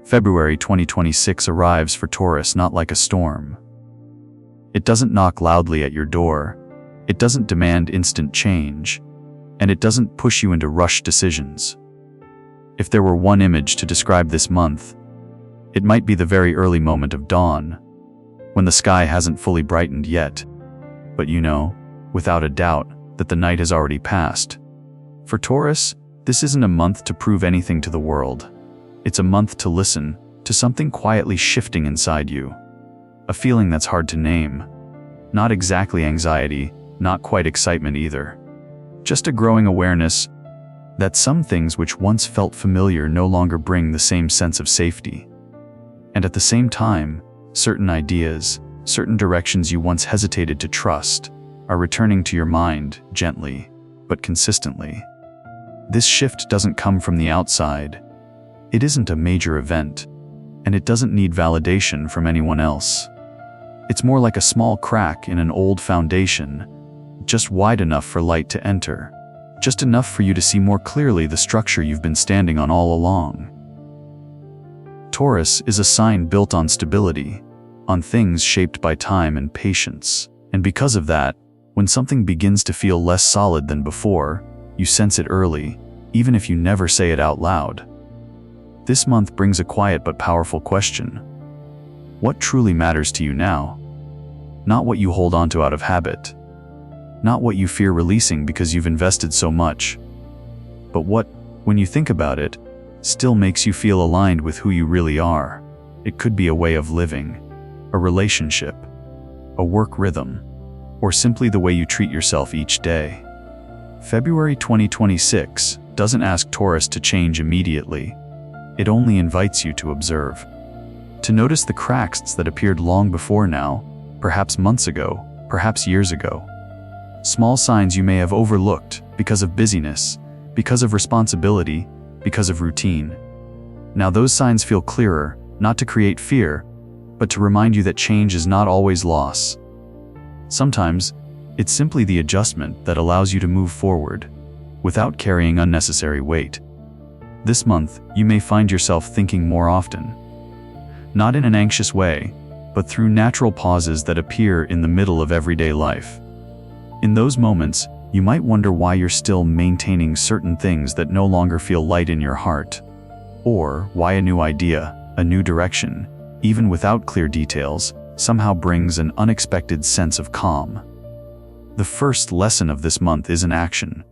February 2026 arrives for Taurus not like a storm. It doesn't knock loudly at your door, it doesn't demand instant change, and it doesn't push you into rushed decisions. If there were one image to describe this month, it might be the very early moment of dawn, when the sky hasn't fully brightened yet, but you know, without a doubt, that the night has already passed. For Taurus, this isn't a month to prove anything to the world. It's a month to listen to something quietly shifting inside you. A feeling that's hard to name. Not exactly anxiety, not quite excitement either. Just a growing awareness that some things which once felt familiar no longer bring the same sense of safety. And at the same time, certain ideas, certain directions you once hesitated to trust, are returning to your mind gently, but consistently. This shift doesn't come from the outside. It isn't a major event, and it doesn't need validation from anyone else. It's more like a small crack in an old foundation, just wide enough for light to enter, just enough for you to see more clearly the structure you've been standing on all along. Taurus is a sign built on stability, on things shaped by time and patience, and because of that, when something begins to feel less solid than before, you sense it early, even if you never say it out loud. This month brings a quiet but powerful question. What truly matters to you now? Not what you hold onto out of habit. Not what you fear releasing because you've invested so much. But what, when you think about it, still makes you feel aligned with who you really are. It could be a way of living, a relationship, a work rhythm, or simply the way you treat yourself each day. February 2026 doesn't ask Taurus to change immediately. It only invites you to observe. To notice the cracks that appeared long before now, perhaps months ago, perhaps years ago. Small signs you may have overlooked because of busyness, because of responsibility, because of routine. Now those signs feel clearer, not to create fear, but to remind you that change is not always loss. Sometimes, it's simply the adjustment that allows you to move forward, without carrying unnecessary weight. This month, you may find yourself thinking more often. Not in an anxious way, but through natural pauses that appear in the middle of everyday life. In those moments, you might wonder why you're still maintaining certain things that no longer feel light in your heart, or why a new idea, a new direction, even without clear details, somehow brings an unexpected sense of calm. The first lesson of this month is an action.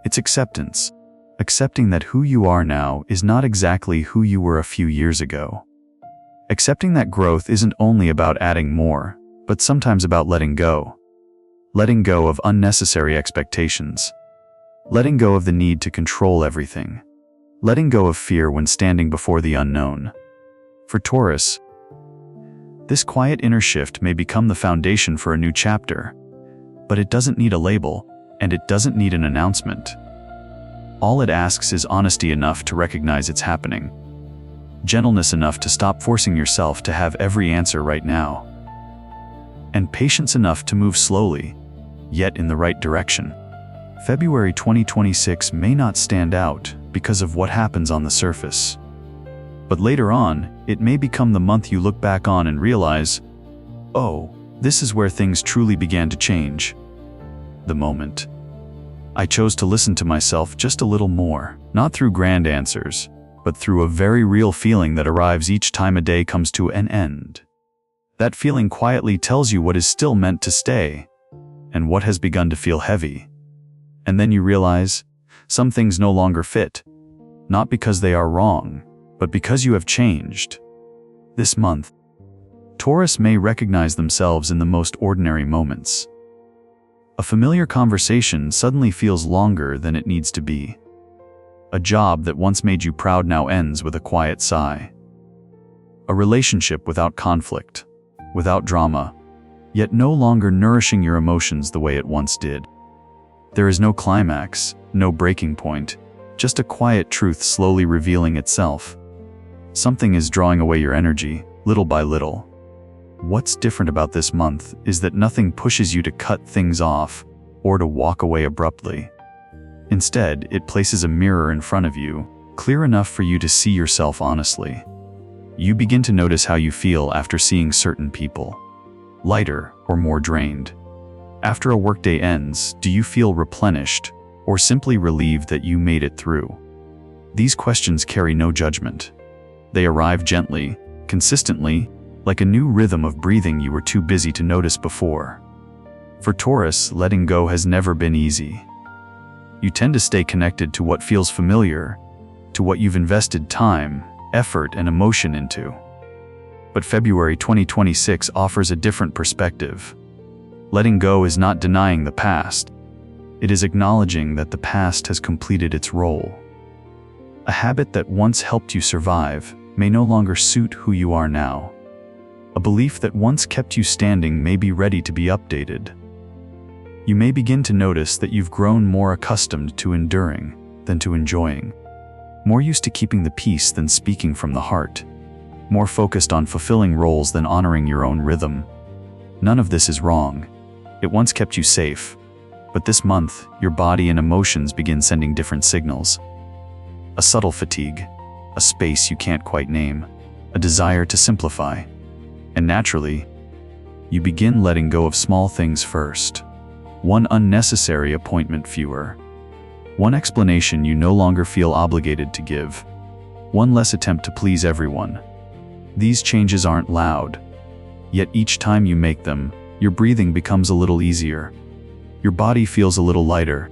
It's acceptance. Accepting that who you are now is not exactly who you were a few years ago. Accepting that growth isn't only about adding more, but sometimes about letting go. Letting go of unnecessary expectations. Letting go of the need to control everything. Letting go of fear when standing before the unknown. For Taurus, this quiet inner shift may become the foundation for a new chapter, but it doesn't need a label, and it doesn't need an announcement. All it asks is honesty enough to recognize it's happening. Gentleness enough to stop forcing yourself to have every answer right now. And patience enough to move slowly, yet in the right direction. February 2026 may not stand out because of what happens on the surface. But later on, it may become the month you look back on and realize, oh, this is where things truly began to change. The moment I chose to listen to myself just a little more, not through grand answers, but through a very real feeling that arrives each time a day comes to an end. That feeling quietly tells you what is still meant to stay, and what has begun to feel heavy. And then you realize, some things no longer fit, not because they are wrong, but because you have changed. This month, Taurus may recognize themselves in the most ordinary moments. A familiar conversation suddenly feels longer than it needs to be. A job that once made you proud now ends with a quiet sigh. A relationship without conflict, without drama, yet no longer nourishing your emotions the way it once did. There is no climax, no breaking point, just a quiet truth slowly revealing itself. Something is drawing away your energy, little by little. What's different about this month is that nothing pushes you to cut things off or to walk away abruptly. Instead, it places a mirror in front of you, clear enough for you to see yourself honestly. You begin to notice how you feel after seeing certain people. Lighter or more drained? After a workday ends, do you feel replenished or simply relieved that you made it through? These questions carry no judgment. They arrive gently, consistently, like a new rhythm of breathing you were too busy to notice before. For Taurus, letting go has never been easy. You tend to stay connected to what feels familiar, to what you've invested time, effort, and emotion into. But February 2026 offers a different perspective. Letting go is not denying the past. It is acknowledging that the past has completed its role. A habit that once helped you survive may no longer suit who you are now. A belief that once kept you standing may be ready to be updated. You may begin to notice that you've grown more accustomed to enduring than to enjoying, more used to keeping the peace than speaking from the heart, more focused on fulfilling roles than honoring your own rhythm. None of this is wrong. It once kept you safe, but this month, your body and emotions begin sending different signals. A subtle fatigue, a space you can't quite name, a desire to simplify. And naturally, you begin letting go of small things first. One unnecessary appointment fewer. One explanation you no longer feel obligated to give. One less attempt to please everyone. These changes aren't loud, yet each time you make them, your breathing becomes a little easier. Your body feels a little lighter.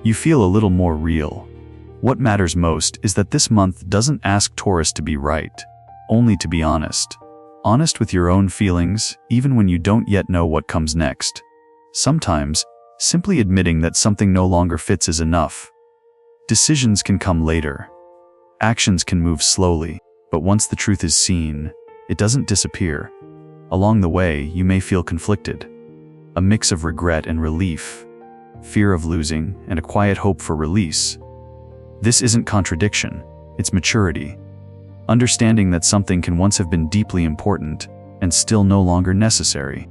You feel a little more real. What matters most is that this month doesn't ask Taurus to be right, only to be honest. Honest with your own feelings, even when you don't yet know what comes next. Sometimes, simply admitting that something no longer fits is enough. Decisions can come later. Actions can move slowly, but once the truth is seen, it doesn't disappear. Along the way, you may feel conflicted. A mix of regret and relief, fear of losing, and a quiet hope for release. This isn't contradiction, it's maturity. Understanding that something can once have been deeply important and still no longer necessary.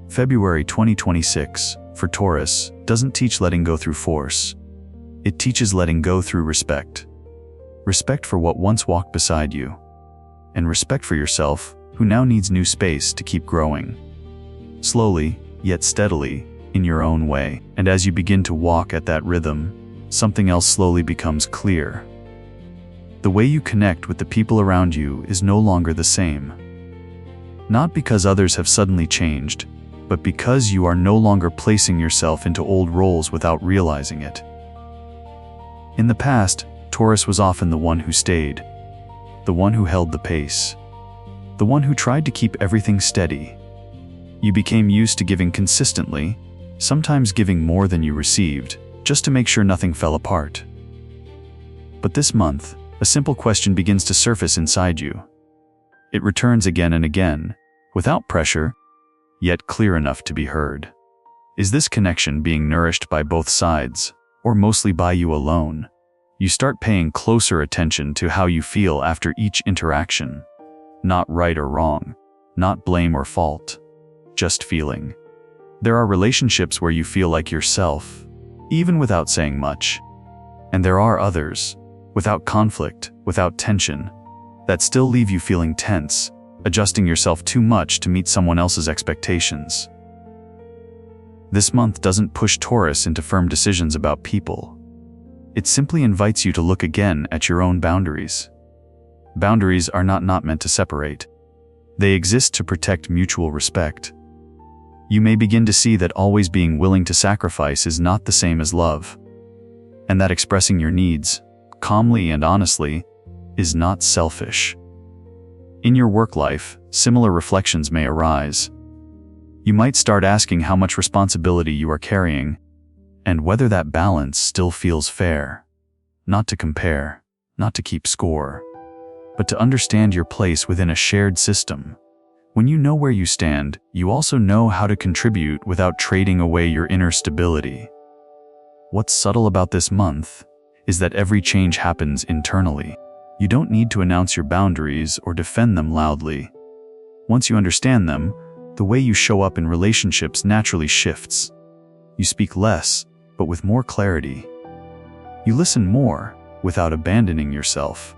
February 2026, for Taurus, doesn't teach letting go through force. It teaches letting go through respect. Respect for what once walked beside you. And respect for yourself, who now needs new space to keep growing. Slowly, yet steadily, in your own way. And as you begin to walk at that rhythm, something else slowly becomes clear. The way you connect with the people around you is no longer the same. Not because others have suddenly changed, but because you are no longer placing yourself into old roles without realizing it. In the past, Taurus was often the one who stayed, the one who held the pace, the one who tried to keep everything steady. You became used to giving consistently, sometimes giving more than you received, just to make sure nothing fell apart. But this month, a simple question begins to surface inside you. It returns again and again, without pressure, yet clear enough to be heard. Is this connection being nourished by both sides, or mostly by you alone? You start paying closer attention to how you feel after each interaction. Not right or wrong, not blame or fault, just feeling. There are relationships where you feel like yourself, even without saying much. And there are others, without conflict, without tension, that still leave you feeling tense, adjusting yourself too much to meet someone else's expectations. This month doesn't push Taurus into firm decisions about people. It simply invites you to look again at your own boundaries. Boundaries are not meant to separate. They exist to protect mutual respect. You may begin to see that always being willing to sacrifice is not the same as love, and that expressing your needs, calmly and honestly, is not selfish. In your work life, similar reflections may arise. You might start asking how much responsibility you are carrying, and whether that balance still feels fair. Not to compare, not to keep score, but to understand your place within a shared system. When you know where you stand, you also know how to contribute without trading away your inner stability. What's subtle about this month is that every change happens internally. You don't need to announce your boundaries or defend them loudly. Once you understand them, the way you show up in relationships naturally shifts. You speak less, but with more clarity. You listen more, without abandoning yourself.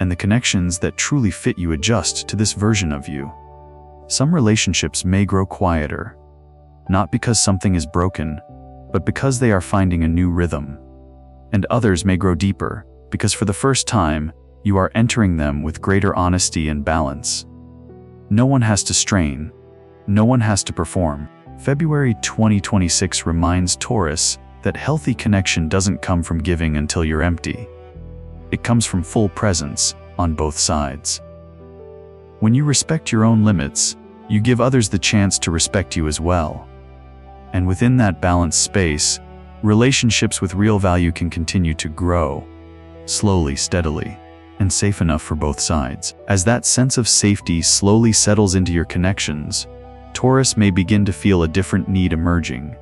and the connections that truly fit you adjust to this version of you. Some relationships may grow quieter, not because something is broken, but because they are finding a new rhythm. And others may grow deeper, because for the first time, you are entering them with greater honesty and balance. No one has to strain. No one has to perform. February 2026 reminds Taurus that healthy connection doesn't come from giving until you're empty. It comes from full presence on both sides. When you respect your own limits, you give others the chance to respect you as well. And within that balanced space, relationships with real value can continue to grow, slowly, steadily, and safe enough for both sides. As that sense of safety slowly settles into your connections, Taurus may begin to feel a different need emerging,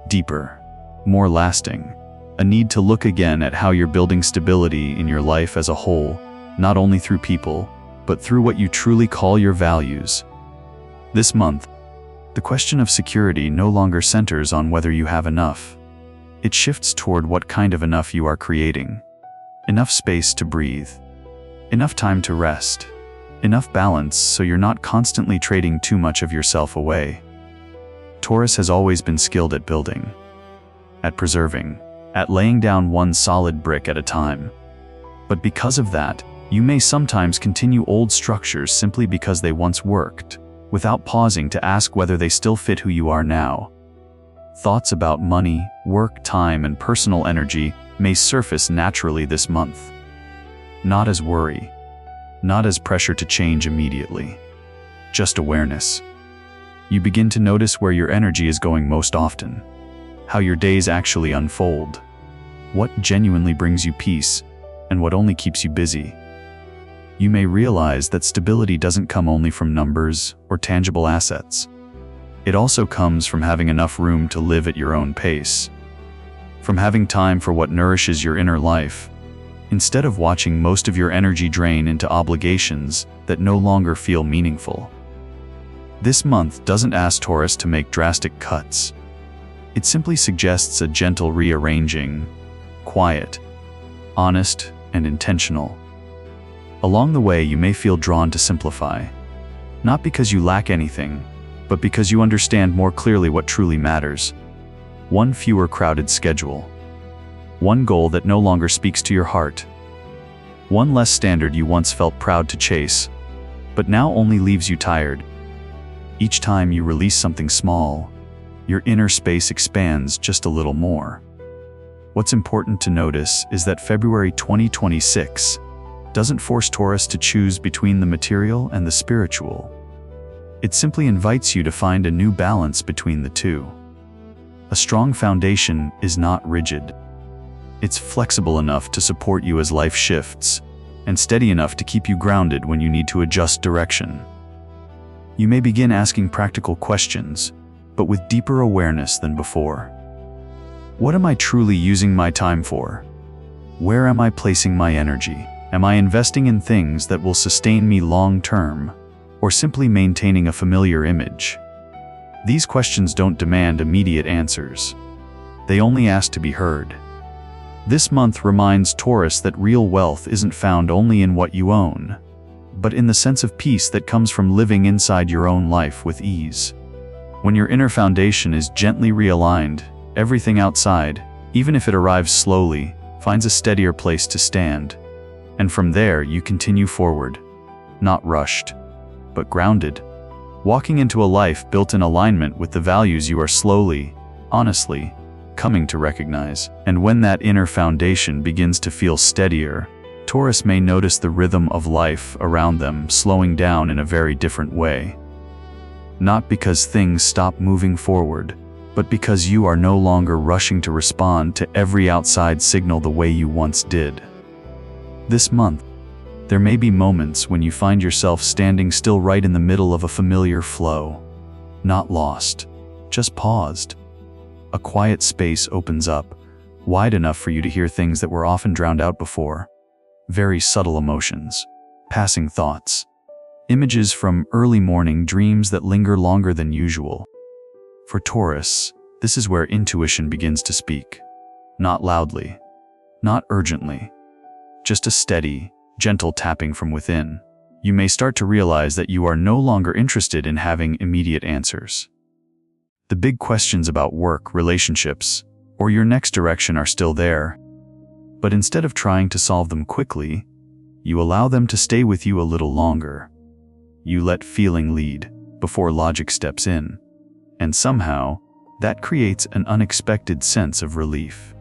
deeper, more lasting, a need to look again at how you're building stability in your life as a whole, not only through people, but through what you truly call your values. This month, the question of security no longer centers on whether you have enough. It shifts toward what kind of enough you are creating. Enough space to breathe, enough time to rest, enough balance so you're not constantly trading too much of yourself away. Taurus has always been skilled at building, at preserving, at laying down one solid brick at a time. But because of that, you may sometimes continue old structures simply because they once worked, without pausing to ask whether they still fit who you are now. Thoughts about money, work, time, and personal energy may surface naturally this month. Not as worry, not as pressure to change immediately, just awareness. You begin to notice where your energy is going most often, how your days actually unfold, what genuinely brings you peace, and what only keeps you busy. You may realize that stability doesn't come only from numbers or tangible assets. It also comes from having enough room to live at your own pace, from having time for what nourishes your inner life, instead of watching most of your energy drain into obligations that no longer feel meaningful. This month doesn't ask Taurus to make drastic cuts. It simply suggests a gentle rearranging, quiet, honest, and intentional. Along the way, you may feel drawn to simplify, not because you lack anything, but because you understand more clearly what truly matters. One fewer crowded schedule. One goal that no longer speaks to your heart. One less standard you once felt proud to chase, but now only leaves you tired. Each time you release something small, your inner space expands just a little more. What's important to notice is that February 2026 doesn't force Taurus to choose between the material and the spiritual. It simply invites you to find a new balance between the two. A strong foundation is not rigid. It's flexible enough to support you as life shifts, and steady enough to keep you grounded when you need to adjust direction. You may begin asking practical questions, but with deeper awareness than before. What am I truly using my time for? Where am I placing my energy? Am I investing in things that will sustain me long-term, or simply maintaining a familiar image? These questions don't demand immediate answers. They only ask to be heard. This month reminds Taurus that real wealth isn't found only in what you own, but in the sense of peace that comes from living inside your own life with ease. When your inner foundation is gently realigned, everything outside, even if it arrives slowly, finds a steadier place to stand. And from there you continue forward, not rushed, but grounded, walking into a life built in alignment with the values you are slowly, honestly, coming to recognize. And when that inner foundation begins to feel steadier, Taurus may notice the rhythm of life around them slowing down in a very different way. Not because things stop moving forward, but because you are no longer rushing to respond to every outside signal the way you once did. This month, there may be moments when you find yourself standing still right in the middle of a familiar flow. Not lost, just paused. A quiet space opens up, wide enough for you to hear things that were often drowned out before. Very subtle emotions, passing thoughts, images from early morning dreams that linger longer than usual. For Taurus, this is where intuition begins to speak. Not loudly, not urgently, just a steady, gentle tapping from within, you may start to realize that you are no longer interested in having immediate answers. The big questions about work, relationships, or your next direction are still there, but instead of trying to solve them quickly, you allow them to stay with you a little longer. You let feeling lead before logic steps in, and somehow, that creates an unexpected sense of relief,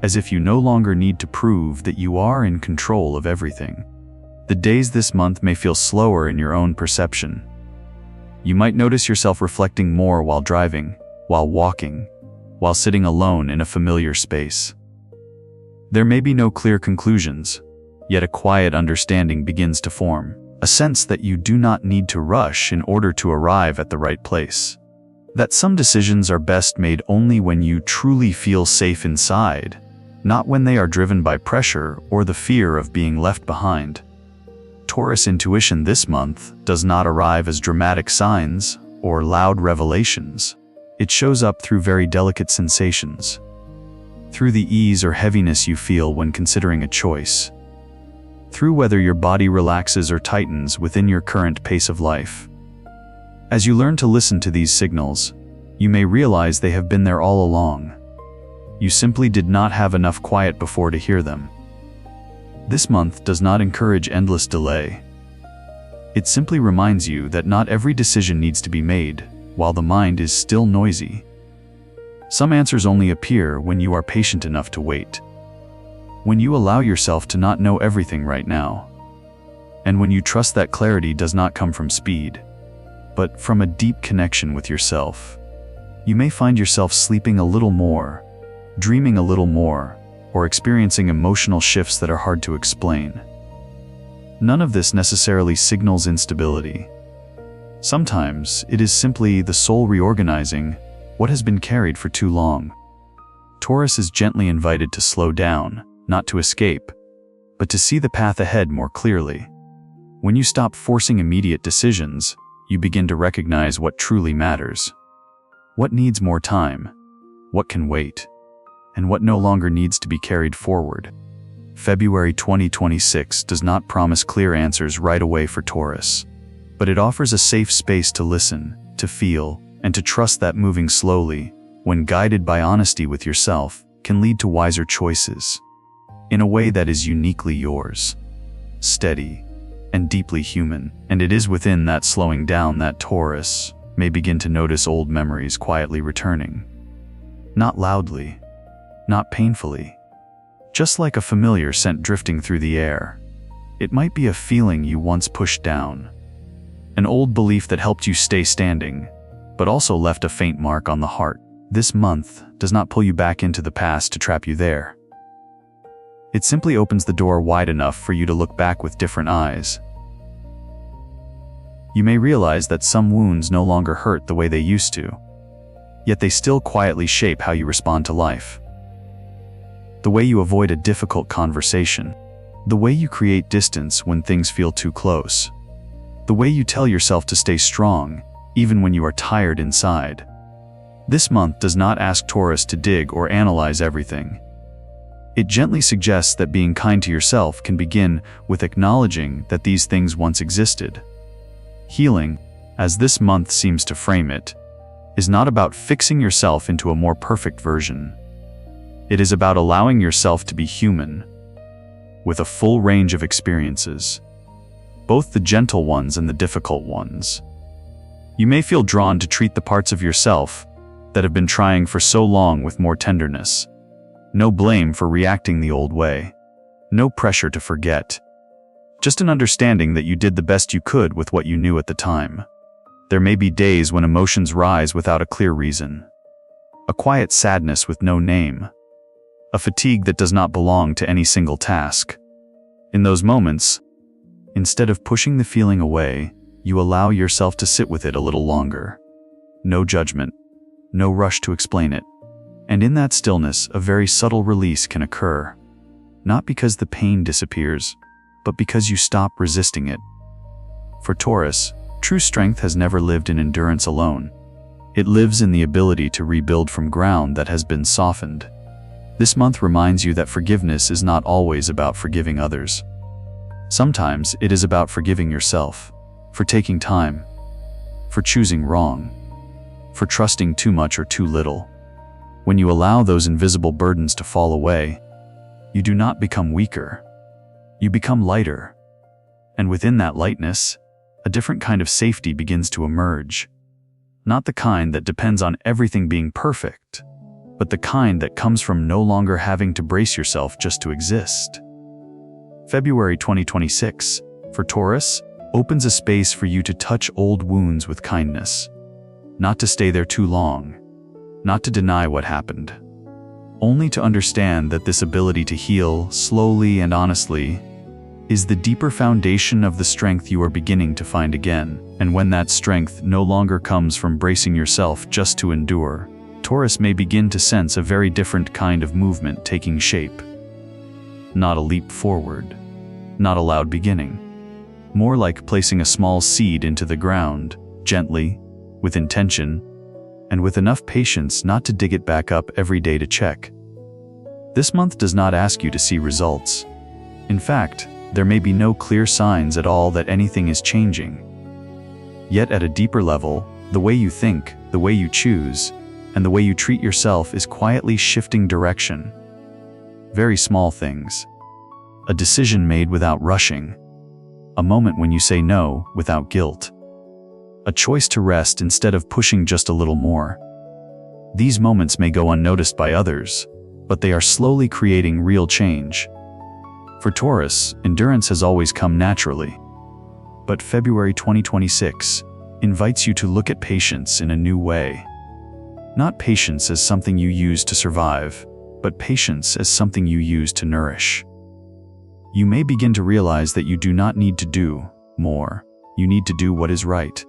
as if you no longer need to prove that you are in control of everything. The days this month may feel slower in your own perception. You might notice yourself reflecting more while driving, while walking, while sitting alone in a familiar space. There may be no clear conclusions, yet a quiet understanding begins to form, a sense that you do not need to rush in order to arrive at the right place. That some decisions are best made only when you truly feel safe inside, not when they are driven by pressure or the fear of being left behind. Taurus intuition this month does not arrive as dramatic signs or loud revelations. It shows up through very delicate sensations, through the ease or heaviness you feel when considering a choice, through whether your body relaxes or tightens within your current pace of life. As you learn to listen to these signals, you may realize they have been there all along. You simply did not have enough quiet before to hear them. This month does not encourage endless delay. It simply reminds you that not every decision needs to be made while the mind is still noisy. Some answers only appear when you are patient enough to wait, when you allow yourself to not know everything right now, and when you trust that clarity does not come from speed, but from a deep connection with yourself. You may find yourself sleeping a little more, dreaming a little more, or experiencing emotional shifts that are hard to explain. None of this necessarily signals instability. Sometimes it is simply the soul reorganizing what has been carried for too long. Taurus is gently invited to slow down, not to escape, but to see the path ahead more clearly. When you stop forcing immediate decisions, you begin to recognize what truly matters. What needs more time? What can wait? And what no longer needs to be carried forward. February 2026 does not promise clear answers right away for Taurus, but it offers a safe space to listen, to feel, and to trust that moving slowly, when guided by honesty with yourself, can lead to wiser choices, in a way that is uniquely yours, steady, and deeply human. And it is within that slowing down that Taurus may begin to notice old memories quietly returning. Not loudly, not painfully, just like a familiar scent drifting through the air. It might be a feeling you once pushed down, an old belief that helped you stay standing, but also left a faint mark on the heart. This month does not pull you back into the past to trap you there. It simply opens the door wide enough for you to look back with different eyes. You may realize that some wounds no longer hurt the way they used to, yet they still quietly shape how you respond to life. The way you avoid a difficult conversation, the way you create distance when things feel too close, the way you tell yourself to stay strong even when you are tired inside. This month does not ask Taurus to dig or analyze everything. It gently suggests that being kind to yourself can begin with acknowledging that these things once existed. Healing, as this month seems to frame it, is not about fixing yourself into a more perfect version. It is about allowing yourself to be human, with a full range of experiences, both the gentle ones and the difficult ones. You may feel drawn to treat the parts of yourself that have been trying for so long with more tenderness. No blame for reacting the old way. No pressure to forget. Just an understanding that you did the best you could with what you knew at the time. There may be days when emotions rise without a clear reason. A quiet sadness with no name. A fatigue that does not belong to any single task. In those moments, instead of pushing the feeling away, you allow yourself to sit with it a little longer. No judgment, no rush to explain it. And in that stillness, a very subtle release can occur. Not because the pain disappears, but because you stop resisting it. For Taurus, true strength has never lived in endurance alone. It lives in the ability to rebuild from ground that has been softened. This month reminds you that forgiveness is not always about forgiving others. Sometimes it is about forgiving yourself, for taking time, for choosing wrong, for trusting too much or too little. When you allow those invisible burdens to fall away, you do not become weaker. You become lighter. And within that lightness, a different kind of safety begins to emerge. Not the kind that depends on everything being perfect, but the kind that comes from no longer having to brace yourself just to exist. February 2026, for Taurus, opens a space for you to touch old wounds with kindness. Not to stay there too long, not to deny what happened, only to understand that this ability to heal slowly and honestly is the deeper foundation of the strength you are beginning to find again. And when that strength no longer comes from bracing yourself just to endure, Taurus may begin to sense a very different kind of movement taking shape. Not a leap forward, not a loud beginning. More like placing a small seed into the ground, gently, with intention, and with enough patience not to dig it back up every day to check. This month does not ask you to see results. In fact, there may be no clear signs at all that anything is changing. Yet at a deeper level, the way you think, the way you choose, and the way you treat yourself is quietly shifting direction. Very small things. A decision made without rushing. A moment when you say no without guilt. A choice to rest instead of pushing just a little more. These moments may go unnoticed by others, but they are slowly creating real change. For Taurus, endurance has always come naturally. But February 2026 invites you to look at patience in a new way. Not patience as something you use to survive, but patience as something you use to nourish. You may begin to realize that you do not need to do more. You need to do what is right.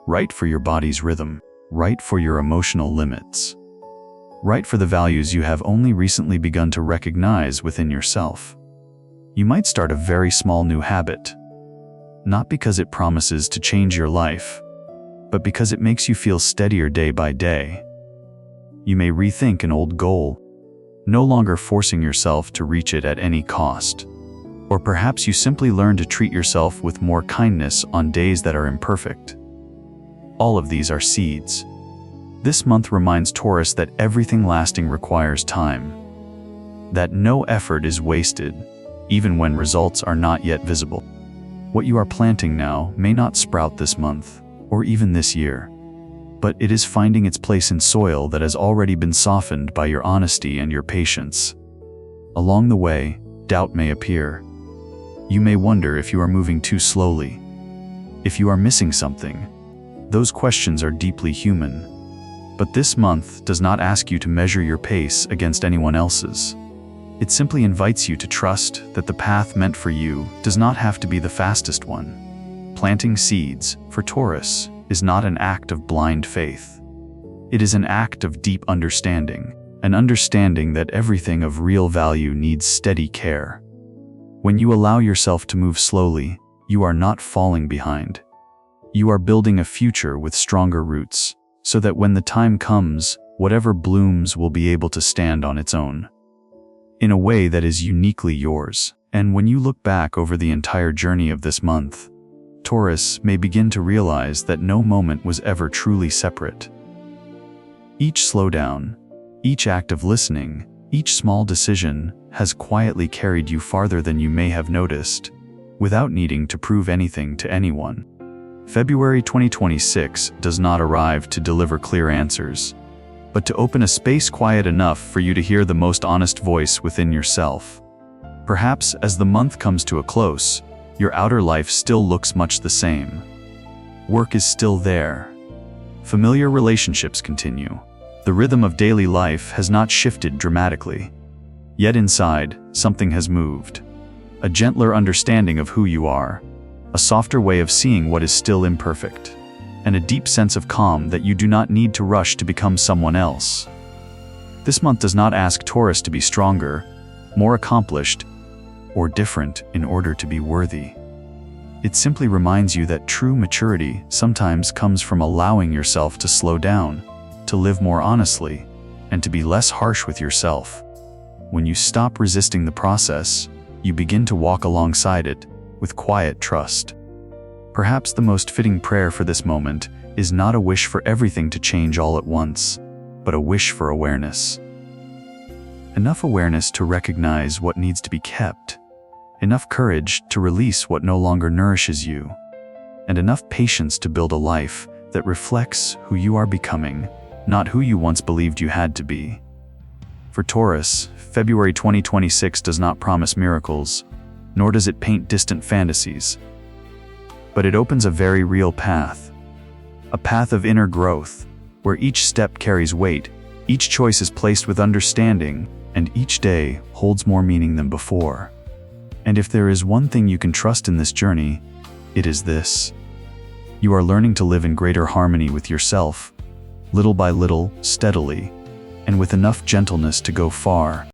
Right for your body's rhythm, right for your emotional limits, right for the values you have only recently begun to recognize within yourself. You might start a very small new habit, not because it promises to change your life, but because it makes you feel steadier day by day. You may rethink an old goal, no longer forcing yourself to reach it at any cost. Or perhaps you simply learn to treat yourself with more kindness on days that are imperfect. All of these are seeds. This month reminds Taurus that everything lasting requires time, that no effort is wasted, even when results are not yet visible. What you are planting now may not sprout this month, or even this year, but it is finding its place in soil that has already been softened by your honesty and your patience. Along the way, doubt may appear. You may wonder if you are moving too slowly, if you are missing something. Those questions are deeply human. But this month does not ask you to measure your pace against anyone else's. It simply invites you to trust that the path meant for you does not have to be the fastest one. Planting seeds, for Taurus, is not an act of blind faith. It is an act of deep understanding, an understanding that everything of real value needs steady care. When you allow yourself to move slowly, you are not falling behind. You are building a future with stronger roots, so that when the time comes, whatever blooms will be able to stand on its own. In a way that is uniquely yours. And when you look back over the entire journey of this month, Taurus may begin to realize that no moment was ever truly separate. Each slowdown, each act of listening, each small decision has quietly carried you farther than you may have noticed, without needing to prove anything to anyone. February 2026 does not arrive to deliver clear answers, but to open a space quiet enough for you to hear the most honest voice within yourself. Perhaps as the month comes to a close, your outer life still looks much the same. Work is still there. Familiar relationships continue. The rhythm of daily life has not shifted dramatically. Yet inside, something has moved. A gentler understanding of who you are, a softer way of seeing what is still imperfect, and a deep sense of calm that you do not need to rush to become someone else. This month does not ask Taurus to be stronger, more accomplished, or different in order to be worthy. It simply reminds you that true maturity sometimes comes from allowing yourself to slow down, to live more honestly, and to be less harsh with yourself. When you stop resisting the process, you begin to walk alongside it, with quiet trust. Perhaps the most fitting prayer for this moment is not a wish for everything to change all at once, but a wish for awareness. Enough awareness to recognize what needs to be kept, enough courage to release what no longer nourishes you, and enough patience to build a life that reflects who you are becoming, not who you once believed you had to be. For Taurus, February 2026 does not promise miracles, nor does it paint distant fantasies. But it opens a very real path, a path of inner growth, where each step carries weight, each choice is placed with understanding, and each day holds more meaning than before. And if there is one thing you can trust in this journey, it is this. You are learning to live in greater harmony with yourself, little by little, steadily, and with enough gentleness to go far.